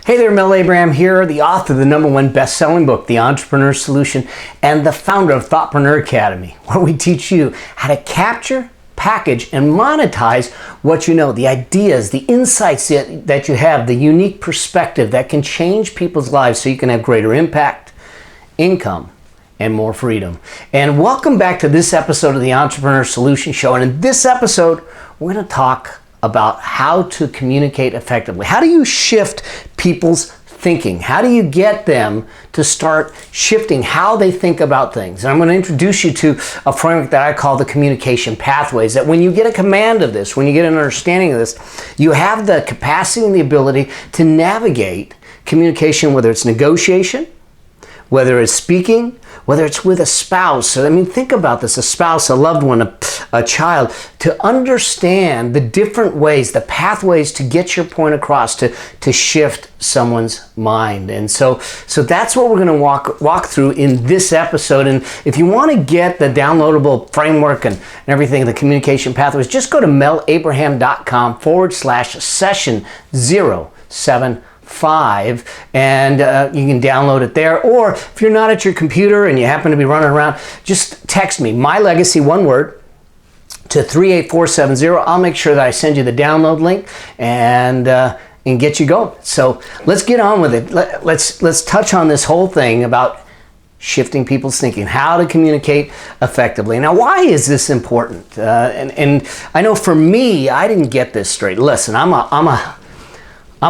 Hey there, Mel Abraham here, the author of the #1 best-selling book, The Entrepreneur Solution, and the founder of Thoughtpreneur Academy, where we teach you how to capture, package, and monetize what you know, the ideas, the insights that you have, the unique perspective that can change people's lives so you can have greater impact, income, and more freedom. And welcome back to this episode of the Entrepreneur Solution Show. And in this episode, we're going to talk about how to communicate effectively. How do you shift people's thinking? How do you get them to start shifting how they think about things? And I'm going to introduce you to a framework that I call the communication pathways, that when you get a command of this, when you get an understanding of this, you have the capacity and the ability to navigate communication, whether it's negotiation, whether it's speaking, whether it's with a spouse. So, think about this, a spouse, a loved one, a child, to understand the different ways, the pathways to get your point across, to shift someone's mind. And so that's what we're going to walk through in this episode. And if you want to get the downloadable framework and everything, the communication pathways, just go to melabraham.com/session 075 and you can download it there. Or if you're not at your computer and you happen to be running around, just text me, My Legacy, one word, to 38470. I'll make sure that I send you the download link and get you going. So let's get on with it. Let's touch on this whole thing about shifting people's thinking, how to communicate effectively. Now, why is this important? And I know for me, I didn't get this straight. Listen, I'm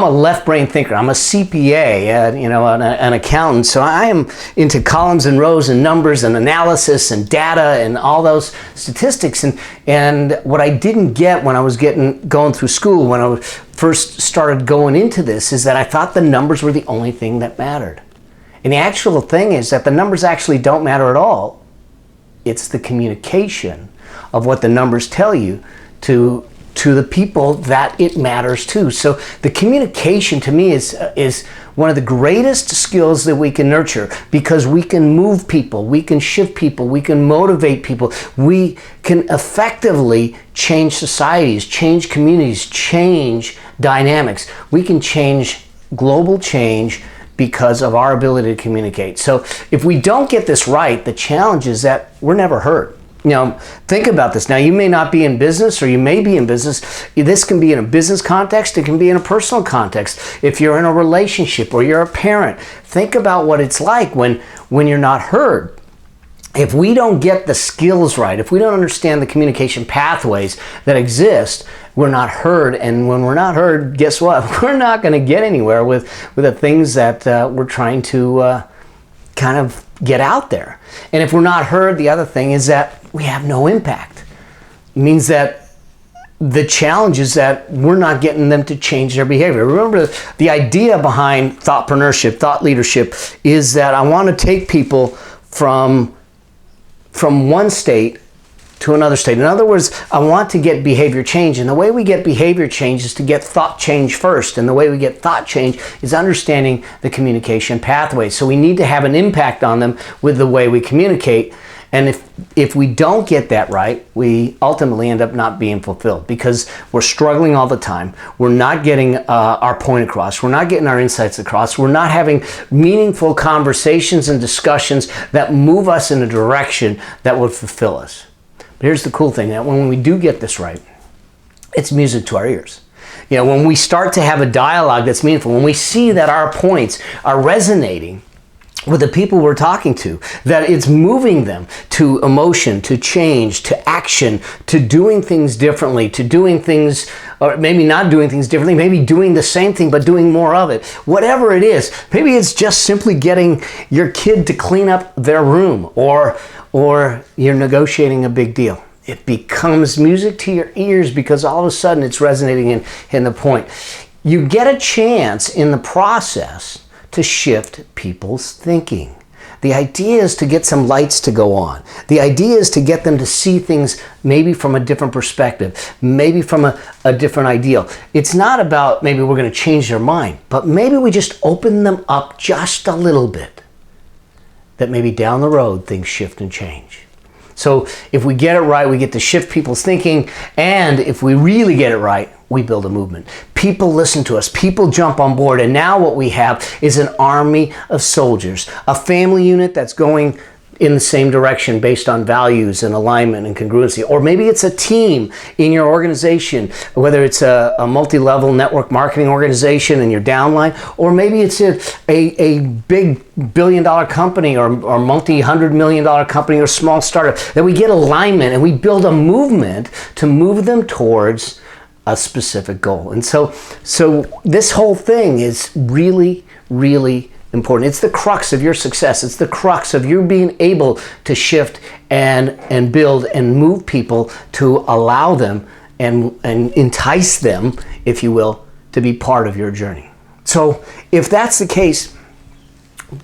a left brain thinker. I'm a CPA, an accountant. So I am into columns and rows and numbers and analysis and data and all those statistics. And what I didn't get when I was going through school, when I first started going into this, is that I thought the numbers were the only thing that mattered. And the actual thing is that the numbers actually don't matter at all. It's the communication of what the numbers tell you to the people that it matters to. So the communication to me is one of the greatest skills that we can nurture, because we can move people, we can shift people, we can motivate people, we can effectively change societies, change communities, change dynamics. We can change global change because of our ability to communicate. So if we don't get this right, the challenge is that we're never heard. Think about this. Now, you may not be in business, or you may be in business. This can be in a business context. It can be in a personal context. If you're in a relationship or you're a parent, think about what it's like when you're not heard. If we don't get the skills right, if we don't understand the communication pathways that exist, we're not heard. And when we're not heard, guess what? We're not going to get anywhere with the things that we're trying to kind of get out there. And if we're not heard, the other thing is that we have no impact. It means that the challenge is that we're not getting them to change their behavior. Remember, the idea behind thoughtpreneurship, thought leadership, is that I want to take people from one state to another state. In other words, I want to get behavior change. And the way we get behavior change is to get thought change first. And the way we get thought change is understanding the communication pathways. So we need to have an impact on them with the way we communicate. And if we don't get that right, we ultimately end up not being fulfilled, because we're struggling all the time. We're not getting our point across. We're not getting our insights across. We're not having meaningful conversations and discussions that move us in a direction that would fulfill us. But here's the cool thing, that when we do get this right, it's music to our ears. When we start to have a dialogue that's meaningful, when we see that our points are resonating with the people we're talking to, that it's moving them to emotion, to change, to action, to doing things differently, to doing things, or maybe not doing things differently, maybe doing the same thing but doing more of it. Whatever it is, maybe it's just simply getting your kid to clean up their room, or you're negotiating a big deal. It becomes music to your ears because all of a sudden it's resonating in the point. You get a chance in the process to shift people's thinking. The idea is to get some lights to go on. The idea is to get them to see things maybe from a different perspective, maybe from a different ideal. It's not about maybe we're going to change their mind, but maybe we just open them up just a little bit, that maybe down the road things shift and change. So if we get it right, we get to shift people's thinking, and if we really get it right, we build a movement. People listen to us, people jump on board, and now what we have is an army of soldiers, a family unit that's going in the same direction based on values and alignment and congruency. Or maybe it's a team in your organization, whether it's a multi-level network marketing organization in your downline, or maybe it's a big billion-dollar company or multi-hundred-million-dollar company or small startup, that we get alignment and we build a movement to move them towards a specific goal. And so this whole thing is really, really important. It's the crux of your success. It's the crux of you being able to shift and build and move people to allow them and entice them, if you will, to be part of your journey. So if that's the case,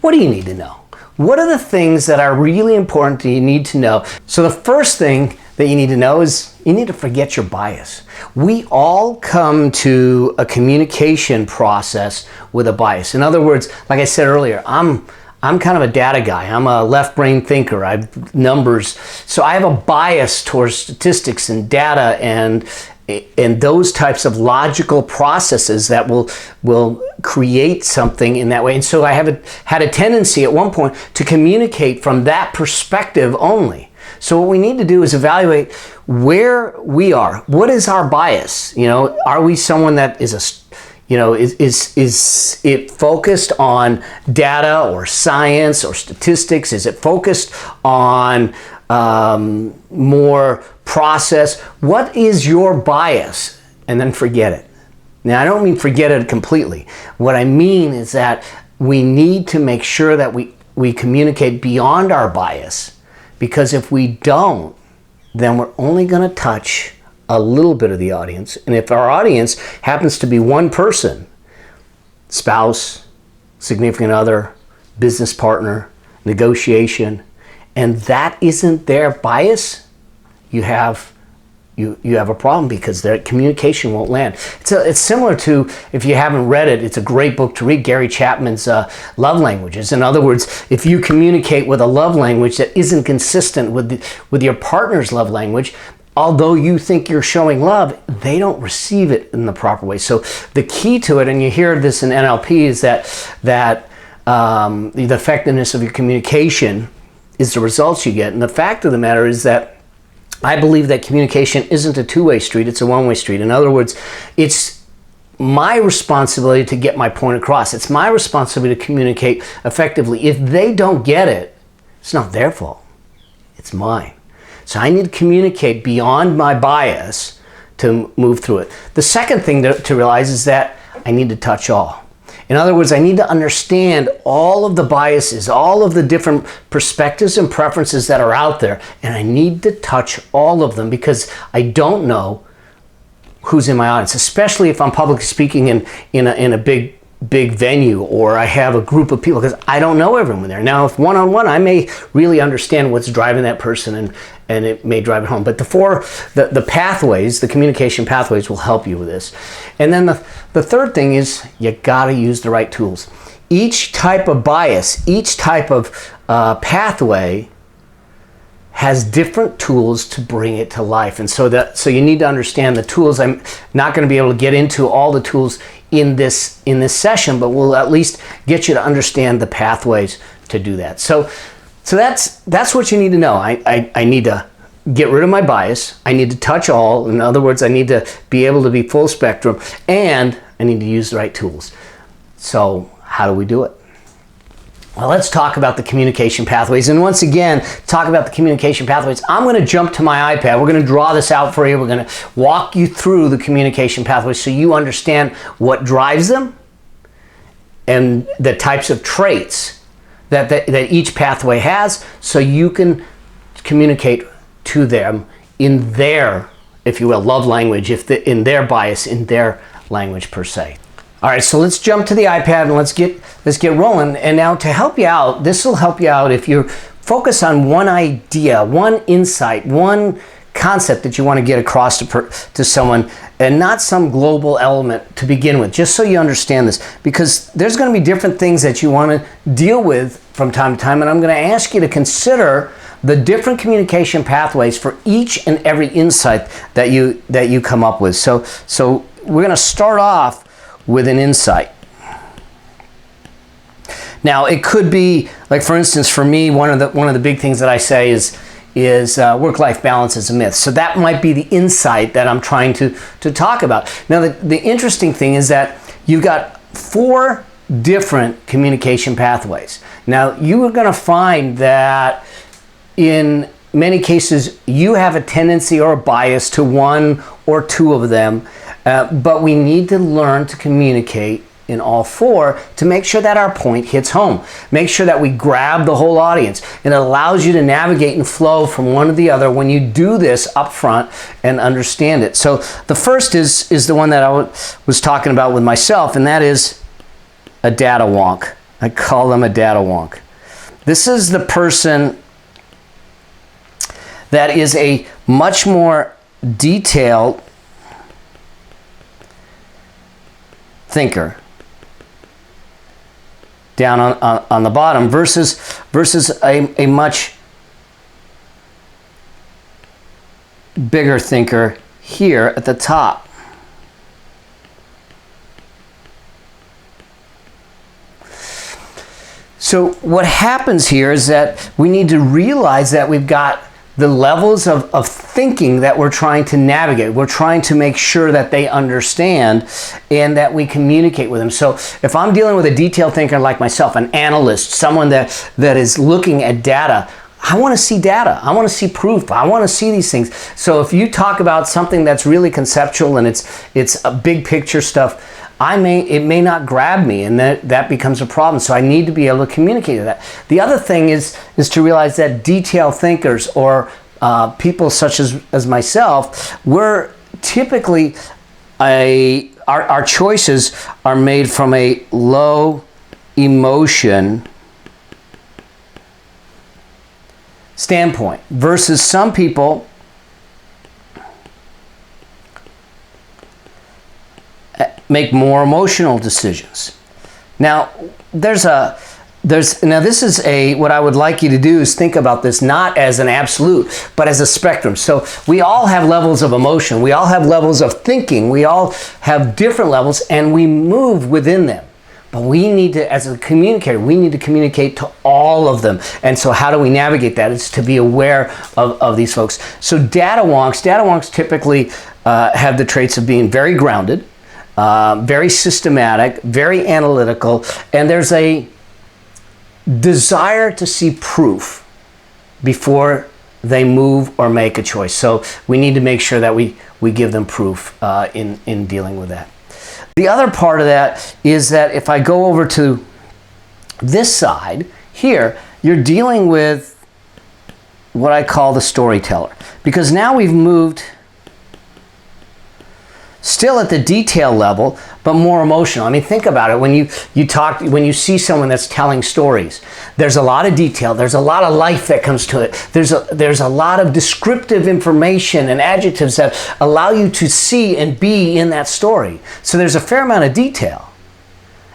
what do you need to know? What are the things that are really important that you need to know? So the first thing that you need to know is you need to forget your bias. We all come to a communication process with a bias. In other words, like I said earlier, I'm kind of a data guy. I'm a left brain thinker. I've numbers. So I have a bias towards statistics and data and those types of logical processes that will create something in that way. And so I had a tendency at one point to communicate from that perspective only. So what we need to do is evaluate where we are. What is our bias? Are we someone that is is it focused on data or science or statistics? Is it focused on more process? What is your bias? And then forget it. Now, I don't mean forget it completely. What I mean is that we need to make sure that we communicate beyond our bias, because if we don't, then we're only going to touch a little bit of the audience. And if our audience happens to be one person, spouse, significant other, business partner, negotiation, and that isn't their bias, you have a problem, because their communication won't land. It's similar to, if you haven't read it, it's a great book to read, Gary Chapman's Love Languages. In other words, if you communicate with a love language that isn't consistent with your partner's love language, although you think you're showing love, they don't receive it in the proper way. So the key to it, and you hear this in NLP, is that the effectiveness of your communication is the results you get. And the fact of the matter is that I believe that communication isn't a two-way street, it's a one-way street. In other words, it's my responsibility to get my point across. It's my responsibility to communicate effectively. If they don't get it, it's not their fault, it's mine. So I need to communicate beyond my bias to move through it. The second thing to realize is that I need to touch all. In other words, I need to understand all of the biases, all of the different perspectives and preferences that are out there, and I need to touch all of them, because I don't know who's in my audience, especially if I'm public speaking in a big venue, or I have a group of people, because I don't know everyone there. Now, if one-on-one, I may really understand what's driving that person, and it may drive it home. But the pathways, the communication pathways, will help you with this. And then the third thing is you gotta use the right tools. Each type of bias, each type of pathway has different tools to bring it to life. And so you need to understand the tools. I'm not going to be able to get into all the tools in this session, but we'll at least get you to understand the pathways to do that. So that's what you need to know. I need to get rid of my bias. I need to touch all. In other words, I need to be able to be full spectrum, and I need to use the right tools. So how do we do it? Well, let's talk about the communication pathways. And once again, talk about the communication pathways. I'm going to jump to my iPad. We're going to draw this out for you. We're going to walk you through the communication pathways so you understand what drives them and the types of traits that each pathway has, so you can communicate to them in their, if you will, love language, in their bias, in their language per se. All right, so let's jump to the iPad and let's get rolling. And now, to help you out, this will help you out if you focus on one idea, one insight, one concept that you want to get across to someone, and not some global element to begin with, just so you understand this, because there's going to be different things that you want to deal with from time to time, and I'm going to ask you to consider the different communication pathways for each and every insight that you come up with. So we're going to start off with an insight. Now, it could be, like, for instance, for me, one of the big things that I say is work-life balance is a myth. So that might be the insight that I'm trying to talk about. Now, the interesting thing is that you've got 4 different communication pathways. Now, you are going to find that in many cases, you have a tendency or a bias to 1 or 2 of them, but we need to learn to communicate in all 4 to make sure that our point hits home. Make sure that we grab the whole audience. And it allows you to navigate and flow from one to the other when you do this up front and understand it. So the first is the one that I was talking about with myself, and that is a data wonk. I call them a data wonk. This is the person that is a much more detailed thinker down on the bottom versus a much bigger thinker here at the top. So what happens here is that we need to realize that we've got the levels of thinking that we're trying to navigate. We're trying to make sure that they understand and that we communicate with them. So if I'm dealing with a detailed thinker like myself, an analyst, someone that is looking at data, I want to see data. I want to see proof. I want to see these things. So if you talk about something that's really conceptual and it's a big picture stuff, it may not grab me, and that becomes a problem. So I need to be able to communicate that. The other thing is to realize that detailed thinkers or people such as myself, we're typically our choices are made from a low emotion standpoint versus some people make more emotional decisions. Now, this is what I would like you to do is think about this not as an absolute, but as a spectrum. So we all have levels of emotion. We all have levels of thinking. We all have different levels, and we move within them. But we need to, as a communicator, we need to communicate to all of them. And so how do we navigate that? It's to be aware of these folks. So data wonks typically have the traits of being very grounded, very systematic, very analytical, and there's a desire to see proof before they move or make a choice. So we need to make sure that we give them proof in dealing with that. The other part of that is that if I go over to this side here, you're dealing with what I call the storyteller, because now we've moved still at the detail level, but more emotional. I mean, think about it. When you see someone that's telling stories, there's a lot of detail. There's a lot of life that comes to it. There's a lot of descriptive information and adjectives that allow you to see and be in that story. So there's a fair amount of detail,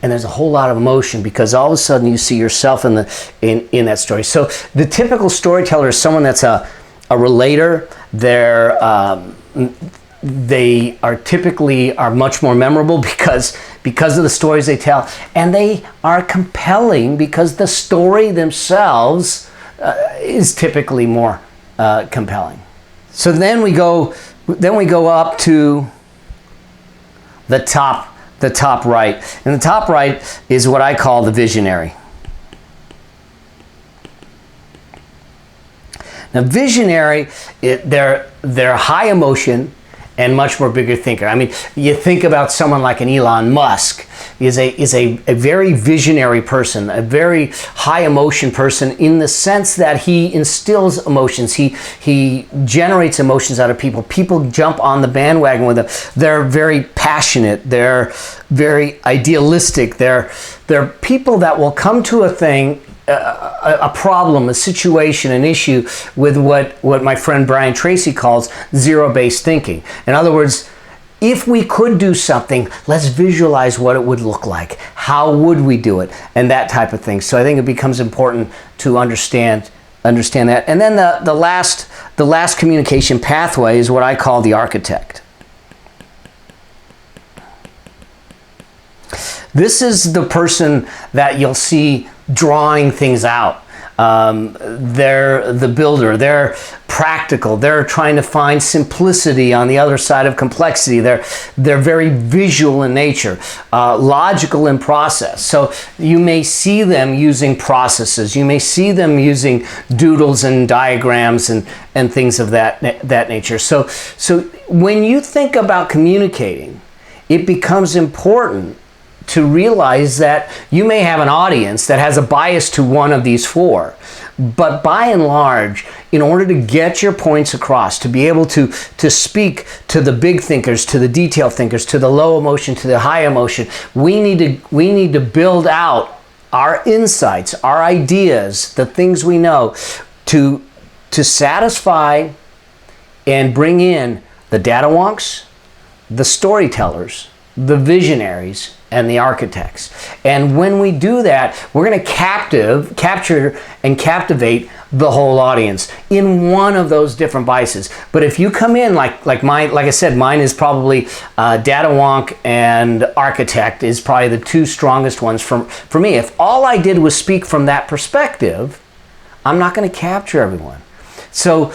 and there's a whole lot of emotion because all of a sudden you see yourself in that story. So the typical storyteller is someone that's a relator. They are typically much more memorable because of the stories they tell, and they are compelling because the story themselves is typically more compelling. So then we go up to the top right, and the top right is what I call the visionary. Now, visionary, they're high emotion and much more bigger thinker. I mean, you think about someone like an Elon Musk is a very visionary person, a very high emotion person in the sense that he instills emotions. He generates emotions out of people. People jump on the bandwagon with him. They're very passionate. They're very idealistic. They're people that will come to a thing, a problem, a situation, an issue with what my friend Brian Tracy calls zero-based thinking. In other words, if we could do something, let's visualize what it would look like. How would we do it? And that type of thing. So I think it becomes important to understand understand that. And then the last communication pathway is what I call the architect. This is the person that you'll see drawing things out. They're the builder. They're practical. They're trying to find simplicity on the other side of complexity. They're very visual in nature, logical in process. So you may see them using processes. You may see them using doodles and diagrams and things of that nature. So when you think about communicating, it becomes important to realize that you may have an audience that has a bias to one of these four. But by and large, in order to get your points across, to be able to speak to the big thinkers, to the detail thinkers, to the low emotion, to the high emotion, we need to build out our insights, our ideas, the things we know to satisfy and bring in the data wonks, the storytellers, the visionaries, and the architects. And when we do that, we're going to capture and captivate the whole audience in one of those different biases. But if you come in like I said, mine is probably data wonk and architect is probably the two strongest ones for me. If all I did was speak from that perspective, I'm not going to capture everyone. So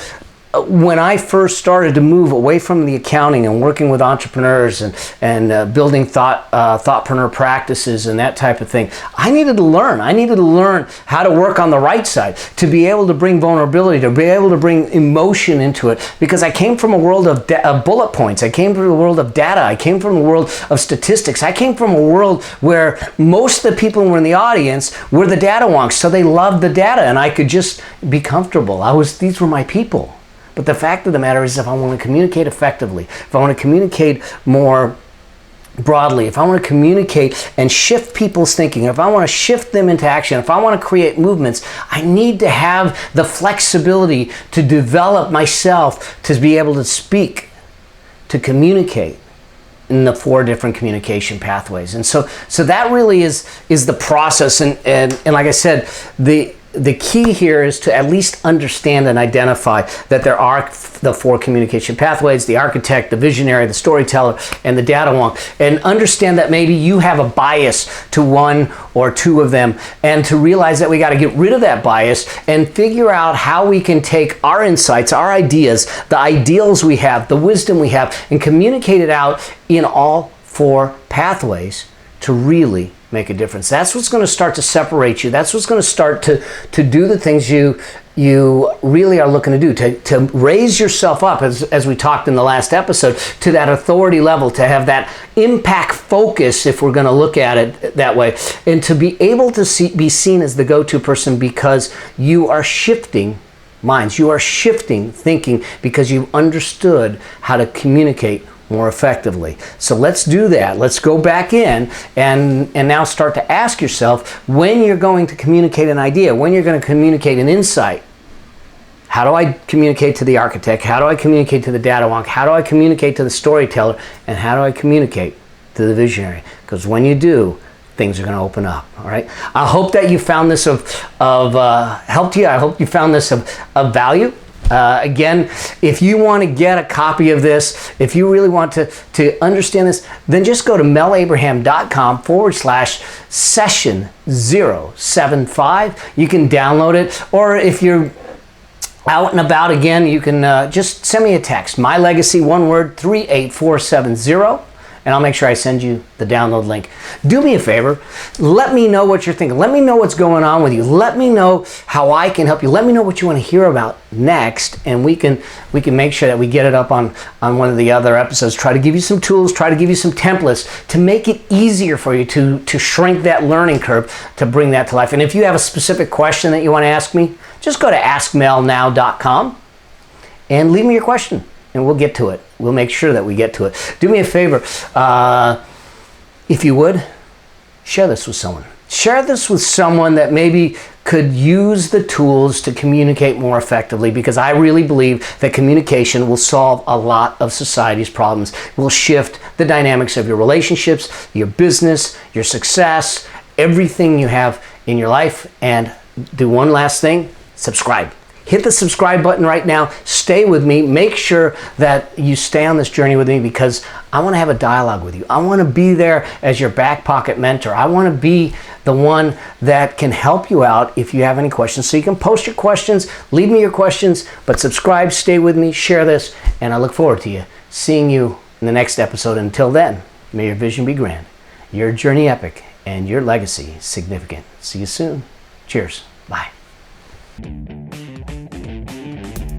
when I first started to move away from the accounting and working with entrepreneurs and building thoughtpreneur practices and that type of thing, I needed to learn. I needed to learn how to work on the right side, to be able to bring vulnerability, to be able to bring emotion into it, because I came from a world of bullet points. I came from a world of data. I came from a world of statistics. I came from a world where most of the people who were in the audience were the data wonks, so they loved the data and I could just be comfortable. These were my people. But the fact of the matter is, if I want to communicate effectively, if I want to communicate more broadly, if I want to communicate and shift people's thinking, if I want to shift them into action, if I want to create movements, I need to have the flexibility to develop myself to be able to speak, to communicate in the four different communication pathways. And so that really is the process. And like I said, the key here is to at least understand and identify that there are the four communication pathways: the architect, the visionary, the storyteller, and the data wonk. And understand that maybe you have a bias to one or two of them, and to realize that we got to get rid of that bias and figure out how we can take our insights, our ideas, the ideals we have, the wisdom we have, and communicate it out in all four pathways to really make a difference. That's what's going to start to separate you. That's what's going to start to do the things you really are looking to do, to raise yourself up, as we talked in the last episode, to that authority level, to have that impact focus, if we're going to look at it that way, and to be able to be seen as the go-to person because you are shifting minds, you are shifting thinking because you've understood how to communicate more effectively. So let's do that. Let's go back in and now start to ask yourself, when you're going to communicate an idea, when you're going to communicate an insight, how do I communicate to the architect? How do I communicate to the data wonk? How do I communicate to the storyteller? And how do I communicate to the visionary? Because when you do, things are going to open up. All right. I hope that you found this of helped you. I hope you found this of value. Again, if you want to get a copy of this, if you really want to understand this, then just go to melabraham.com/session 075. You can download it, or if you're out and about, again, you can just send me a text. My Legacy, one word, 38470. And I'll make sure I send you the download link. Do me a favor. Let me know what you're thinking. Let me know what's going on with you. Let me know how I can help you. Let me know what you want to hear about next, and we can make sure that we get it up on one of the other episodes. Try to give you some tools, try to give you some templates to make it easier for you to shrink that learning curve, to bring that to life. And if you have a specific question that you want to ask me, just go to askmelnow.com and leave me your question, and we'll get to it. We'll make sure that we get to it. Do me a favor, if you would, share this with someone. Share this with someone that maybe could use the tools to communicate more effectively, because I really believe that communication will solve a lot of society's problems. It will shift the dynamics of your relationships, your business, your success, everything you have in your life. And do one last thing, subscribe. hit the subscribe button right now. Stay with me. Make sure that you stay on this journey with me because I want to have a dialogue with you. I want to be there as your back pocket mentor. I want to be the one that can help you out if you have any questions. So you can post your questions, leave me your questions, but subscribe, stay with me, share this, and I look forward to seeing you in the next episode. Until then, may your vision be grand, your journey epic, and your legacy significant. See you soon. Cheers. Bye.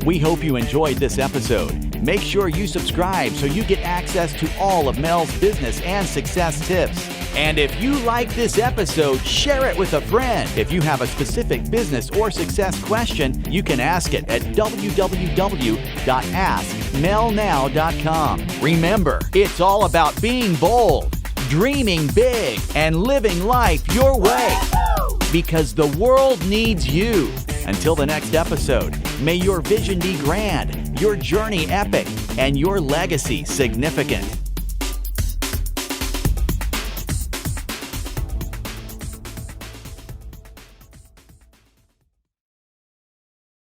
We hope you enjoyed this episode. Make sure you subscribe so you get access to all of Mel's business and success tips. And if you like this episode, share it with a friend. If you have a specific business or success question, you can ask it at www.askmelnow.com. Remember, it's all about being bold, dreaming big, and living life your way. Because the world needs you. Until the next episode, may your vision be grand, your journey epic, and your legacy significant.